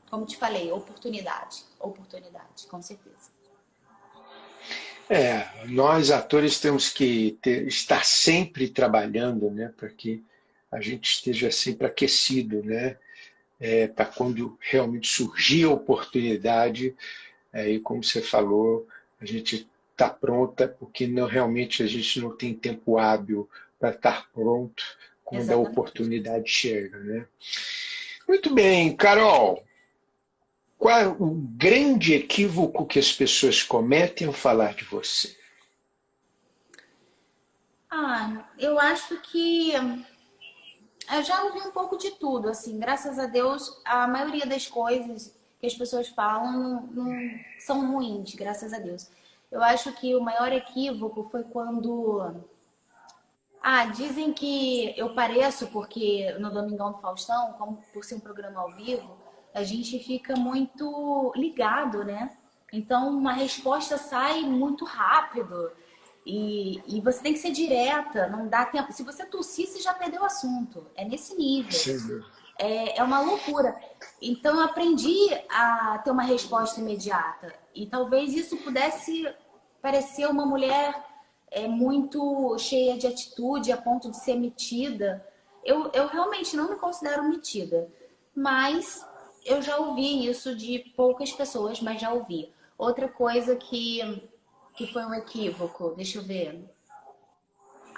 como te falei, oportunidade. Oportunidade, com certeza. Nós atores temos que estar sempre trabalhando, né, para que a gente esteja sempre aquecido, né, para quando realmente surgir a oportunidade, aí como você falou, a gente está pronta, porque realmente a gente não tem tempo hábil para estar pronto quando a Exatamente. oportunidade chega, né? Muito bem, Carol. Qual é o grande equívoco que as pessoas cometem ao falar de você? Eu acho que eu já ouvi um pouco de tudo, assim, graças a Deus, a maioria das coisas que as pessoas falam não são ruins, graças a Deus. Eu acho que o maior equívoco foi quando dizem que eu pareço, porque no Domingão do Faustão, como por ser um programa ao vivo, a gente fica muito ligado, né? Então, uma resposta sai muito rápido. E você tem que ser direta, não dá tempo. Se você tossir, você já perdeu o assunto. É nesse nível. Sim. É uma loucura. Então, eu aprendi a ter uma resposta imediata. E talvez isso pudesse parecer uma mulher muito cheia de atitude, a ponto de ser metida. Eu realmente não me considero metida. Mas eu já ouvi isso de poucas pessoas, mas já ouvi. Outra coisa que foi um equívoco, deixa eu ver.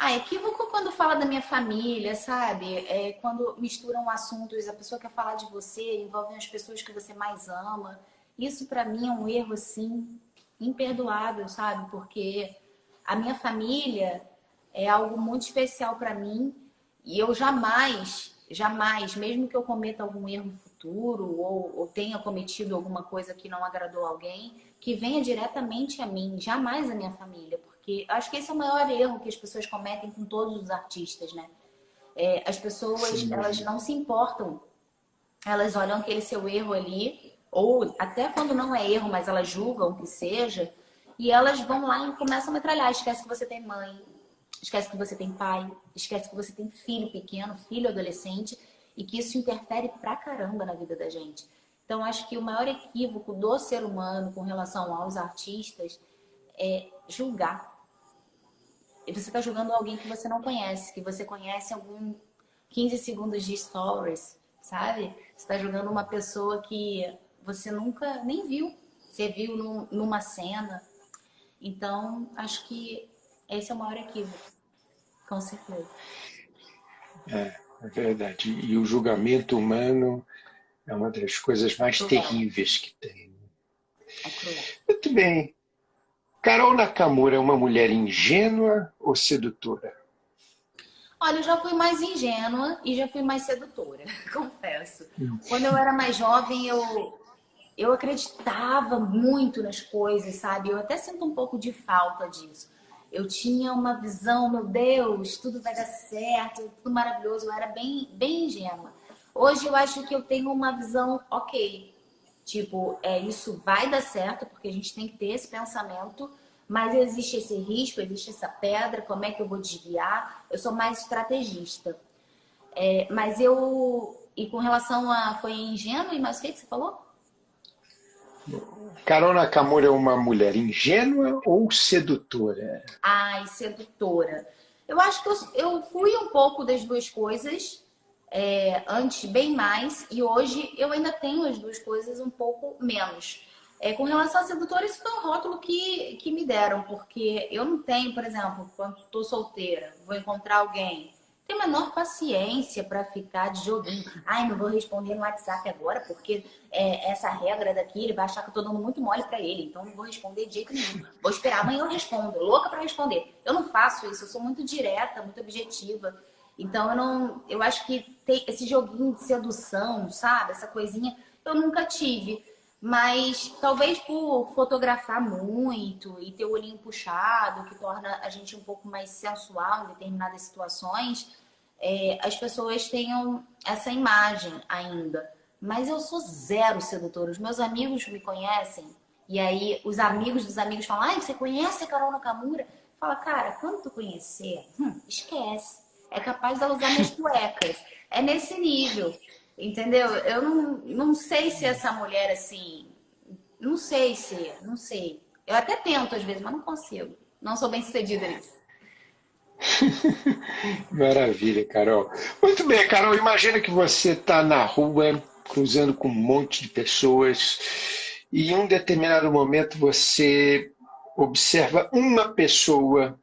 Ah, equívoco quando fala da minha família, sabe? É quando misturam assuntos, a pessoa quer falar de você, envolvem as pessoas que você mais ama. Isso pra mim é um erro assim imperdoável, sabe? Porque a minha família é algo muito especial pra mim e eu jamais, jamais, mesmo que eu cometa algum erro futuro ou tenha cometido alguma coisa que não agradou alguém, que venha diretamente a mim, jamais a minha família, porque acho que esse é o maior erro que as pessoas cometem com todos os artistas, né? As pessoas, elas Sim. não se importam, elas olham aquele seu erro ali, ou até quando não é erro, mas elas julgam que seja, e elas vão lá e começam a metralhar. Esquece que você tem mãe, esquece que você tem pai, esquece que você tem filho pequeno, filho adolescente, e que isso interfere pra caramba na vida da gente. Então, acho que o maior equívoco do ser humano com relação aos artistas é julgar. E você está julgando alguém que você não conhece, que você conhece algum 15 segundos de stories, sabe? Você está julgando uma pessoa que você nunca nem viu. Você viu numa cena. Então, acho que esse é o maior equívoco, com certeza. É verdade. E o julgamento humano é uma das coisas É mais cruel, terríveis que tem. é cruel. Muito bem. Carol Nakamura é uma mulher ingênua ou sedutora? Olha, eu já fui mais ingênua e já fui mais sedutora, confesso. Quando eu era mais jovem, eu acreditava muito nas coisas, sabe? Eu até sinto um pouco de falta disso. Eu tinha uma visão, meu Deus, tudo vai dar certo, tudo maravilhoso. Eu era bem, bem ingênua. Hoje eu acho que eu tenho uma visão ok. Tipo, isso vai dar certo, porque a gente tem que ter esse pensamento, mas existe esse risco, existe essa pedra, como é que eu vou desviar? Eu sou mais estrategista. Mas eu. E com relação a. Foi ingênuo, e mais o que você falou? Carol Nakamura é uma mulher ingênua ou sedutora? Ai, sedutora. Eu acho que eu fui um pouco das duas coisas, antes bem mais, e hoje eu ainda tenho as duas coisas um pouco menos. Com relação a sedutora, isso foi um rótulo que me deram, porque eu não tenho, por exemplo, quando estou solteira, vou encontrar alguém, tenho a menor paciência para ficar de joguinho. Ai, não vou responder no WhatsApp agora, porque essa regra daqui, ele vai achar que eu tô dando muito mole para ele, então não vou responder de jeito nenhum. Vou esperar, amanhã eu respondo, louca para responder. Eu não faço isso, eu sou muito direta, muito objetiva. Então eu acho que tem esse joguinho de sedução, sabe? Essa coisinha, eu nunca tive. Mas talvez por fotografar muito e ter o olhinho puxado, que torna a gente um pouco mais sensual em determinadas situações, as pessoas tenham essa imagem ainda. Mas eu sou zero sedutora. Os meus amigos me conhecem, e aí os amigos dos amigos falam: ai, você conhece a Carol Nakamura? Fala, cara, quando tu conhecer, esquece. É capaz dela usar minhas cuecas. É nesse nível. Entendeu? Eu não sei se essa mulher assim. Não sei se. Não sei. Eu até tento às vezes, mas não consigo. Não sou bem sucedida nisso. Maravilha, Carol. Muito bem, Carol. Imagina que você está na rua, cruzando com um monte de pessoas, e em um determinado momento você observa uma pessoa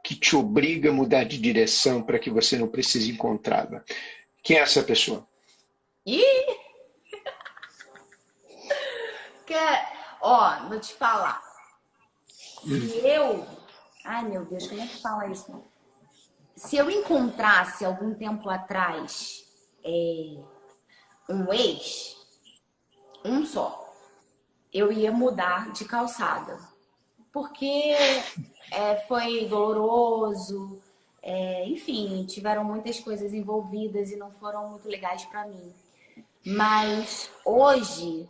que te obriga a mudar de direção para que você não precise encontrá-la. Quem é essa pessoa? Ih, ó, vou te falar. Se eu. Ai, meu Deus, como é que fala isso? Se eu encontrasse algum tempo atrás um ex, um só, eu ia mudar de calçada. Porque foi doloroso, enfim, tiveram muitas coisas envolvidas e não foram muito legais para mim. Mas hoje,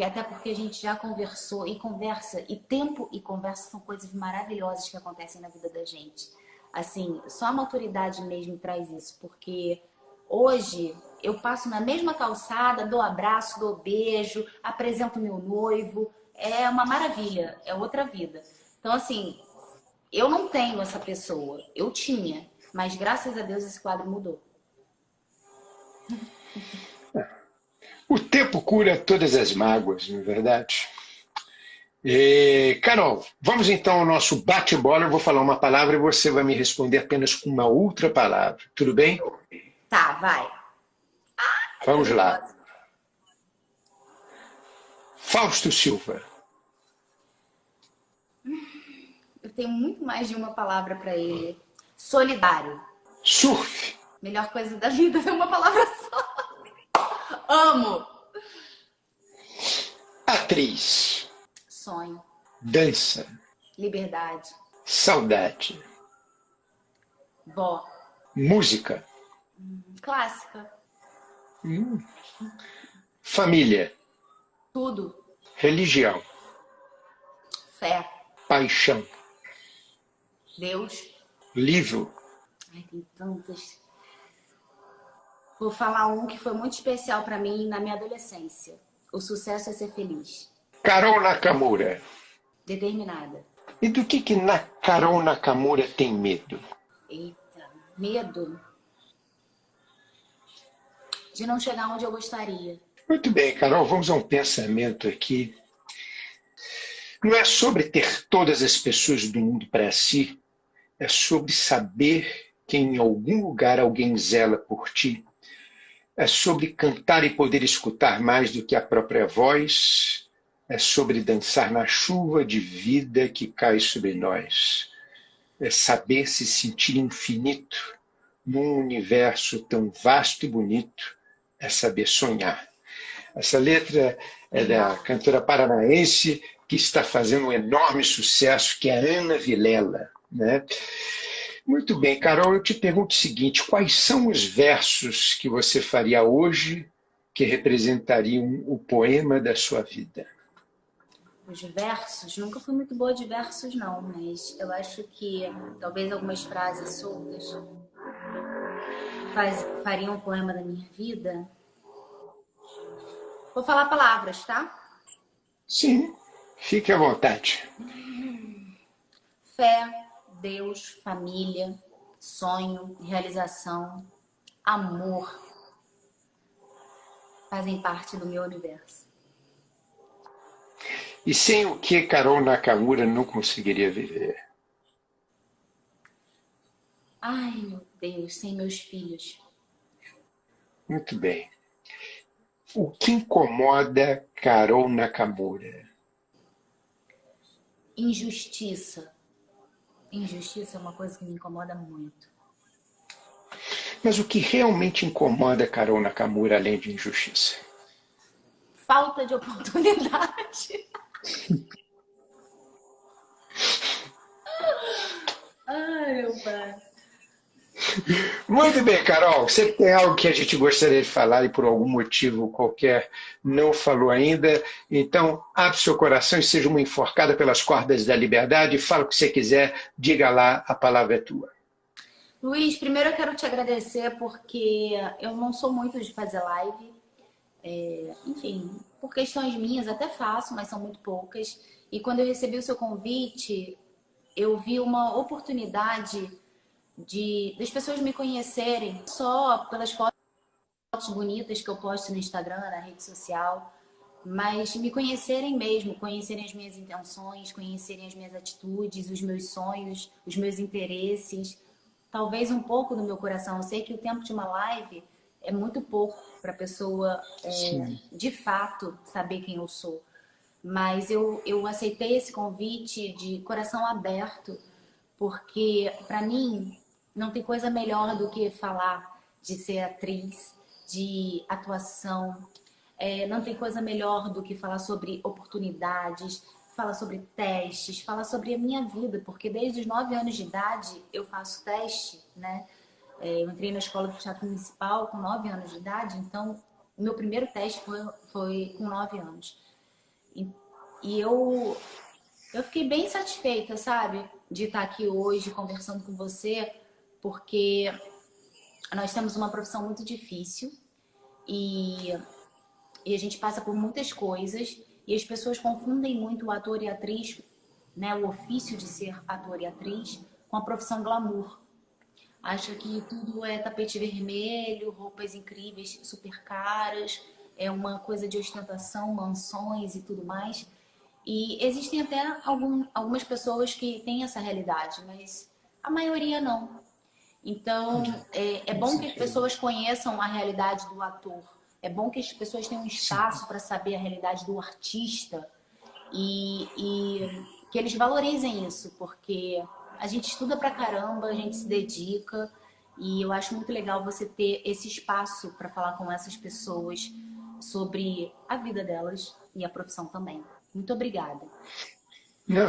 até porque a gente já conversou e conversa, e tempo e conversa são coisas maravilhosas que acontecem na vida da gente. Assim, só a maturidade mesmo traz isso, porque hoje eu passo na mesma calçada, dou abraço, dou beijo, apresento meu noivo, é uma maravilha, é outra vida. Então, assim, eu não tenho essa pessoa, eu tinha, mas graças a Deus esse quadro mudou. O tempo cura todas as mágoas, não é verdade? Carol, vamos então ao nosso bate-bola. Eu vou falar uma palavra e você vai me responder apenas com uma outra palavra. Tudo bem? Tá, vai. Ai, tô Vamos lá. nervosa. Fausto Silva. Eu tenho muito mais de uma palavra pra ele. Solidário. Surf. Melhor coisa da vida é uma palavra só. Amo. Atriz. Sonho. Dança. Liberdade. Saudade. Vó. Música. Clássica. Família. Tudo. Religião. Fé. Paixão. Deus. Livro. Ai, tem tantas. Vou falar um que foi muito especial pra mim na minha adolescência. O sucesso é ser feliz. Carol Nakamura. Determinada. E do que Carol Nakamura tem medo? Eita, medo de não chegar onde eu gostaria. Muito bem, Carol, vamos a um pensamento aqui. Não é sobre ter todas as pessoas do mundo para si, é sobre saber que em algum lugar alguém zela por ti. É sobre cantar e poder escutar mais do que a própria voz. É sobre dançar na chuva de vida que cai sobre nós. É saber se sentir infinito num universo tão vasto e bonito. É saber sonhar. Essa letra é da cantora paranaense que está fazendo um enorme sucesso, que é a Ana Vilela, né? Muito bem, Carol, eu te pergunto o seguinte, quais são os versos que você faria hoje que representariam o poema da sua vida? Os versos, nunca fui muito boa de versos não, mas eu acho que talvez algumas frases soltas fariam um poema da minha vida. Vou falar palavras, tá? Sim, fique à vontade. Fé, Deus, família, sonho, realização, amor fazem parte do meu universo. E sem o que Carol Nakamura não conseguiria viver? Ai, meu Deus, sem meus filhos. Muito bem. O que incomoda Carol Nakamura? Injustiça. Injustiça é uma coisa que me incomoda muito. Mas o que realmente incomoda Carol Nakamura além de injustiça? Falta de oportunidade. Ai, meu pai. Muito bem, Carol. Você tem algo que a gente gostaria de falar e por algum motivo qualquer não falou ainda? Então, abre seu coração e seja uma enforcada pelas cordas da liberdade. Fala o que você quiser, diga lá, a palavra é tua. Luiz, primeiro eu quero te agradecer porque eu não sou muito de fazer live. Enfim, por questões minhas até faço, mas são muito poucas. E quando eu recebi o seu convite, eu vi uma oportunidade das pessoas me conhecerem só pelas fotos bonitas que eu posto no Instagram, na rede social, mas me conhecerem mesmo, conhecerem as minhas intenções, conhecerem as minhas atitudes, os meus sonhos, os meus interesses, talvez um pouco do meu coração. Eu sei que o tempo de uma live é muito pouco para a pessoa, de fato, saber quem eu sou. Mas eu aceitei esse convite de coração aberto, porque, para mim, não tem coisa melhor do que falar de ser atriz, de atuação. Não tem coisa melhor do que falar sobre oportunidades, falar sobre testes, falar sobre a minha vida, porque desde os 9 anos de idade eu faço teste, né? Eu entrei na escola de teatro municipal com 9 anos de idade, então o meu primeiro teste foi com 9 anos. E eu fiquei bem satisfeita, sabe? De estar aqui hoje conversando com você, porque nós temos uma profissão muito difícil e a gente passa por muitas coisas e as pessoas confundem muito o ator e a atriz, né? O ofício de ser ator e atriz com a profissão glamour. Acha que tudo é tapete vermelho, roupas incríveis, super caras, é uma coisa de ostentação, mansões e tudo mais. E existem até algumas pessoas que têm essa realidade, mas a maioria não. Então, é bom que as pessoas conheçam a realidade do ator. É bom que as pessoas tenham um espaço para saber a realidade do artista e que eles valorizem isso, porque a gente estuda pra caramba, a gente se dedica e eu acho muito legal você ter esse espaço para falar com essas pessoas sobre a vida delas e a profissão também. Muito obrigada. Não,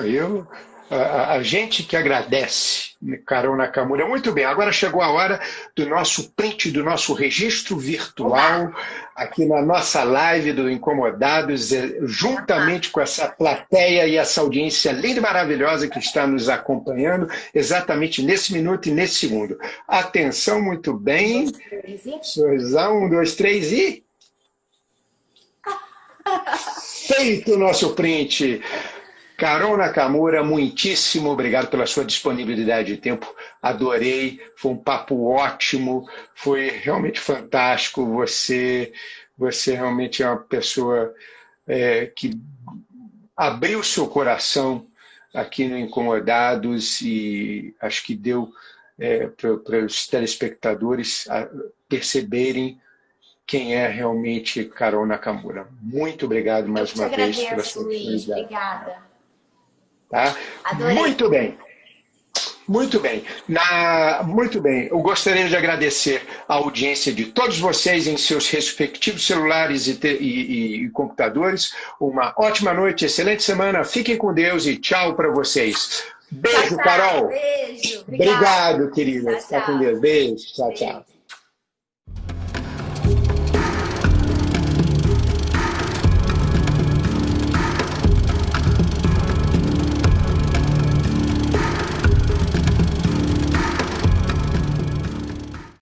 a gente que agradece, Carol Nakamura. Muito bem, agora chegou a hora do nosso print, do nosso registro virtual, aqui na nossa live do Incomodados, juntamente com essa plateia e essa audiência linda e maravilhosa que está nos acompanhando, exatamente nesse minuto e nesse segundo. Atenção, muito bem. Sorrisão, 1, 2, 3 e... Feito o nosso print. Carol Nakamura, muitíssimo obrigado pela sua disponibilidade de tempo. Adorei, foi um papo ótimo, foi realmente fantástico. Você realmente é uma pessoa que abriu seu coração aqui no Incomodados e acho que deu para os telespectadores perceberem quem é realmente Carol Nakamura. Muito obrigado mais uma vez pela sua Luiz. Obrigada. Tá? Adorei. Muito bem. Muito bem. Muito bem. Eu gostaria de agradecer a audiência de todos vocês em seus respectivos celulares e computadores. Uma ótima noite, excelente semana. Fiquem com Deus e tchau para vocês. Beijo, tchau, Carol. Beijo. Obrigado, querida. Tchau, Fica com Deus. Beijo. Tchau, tchau.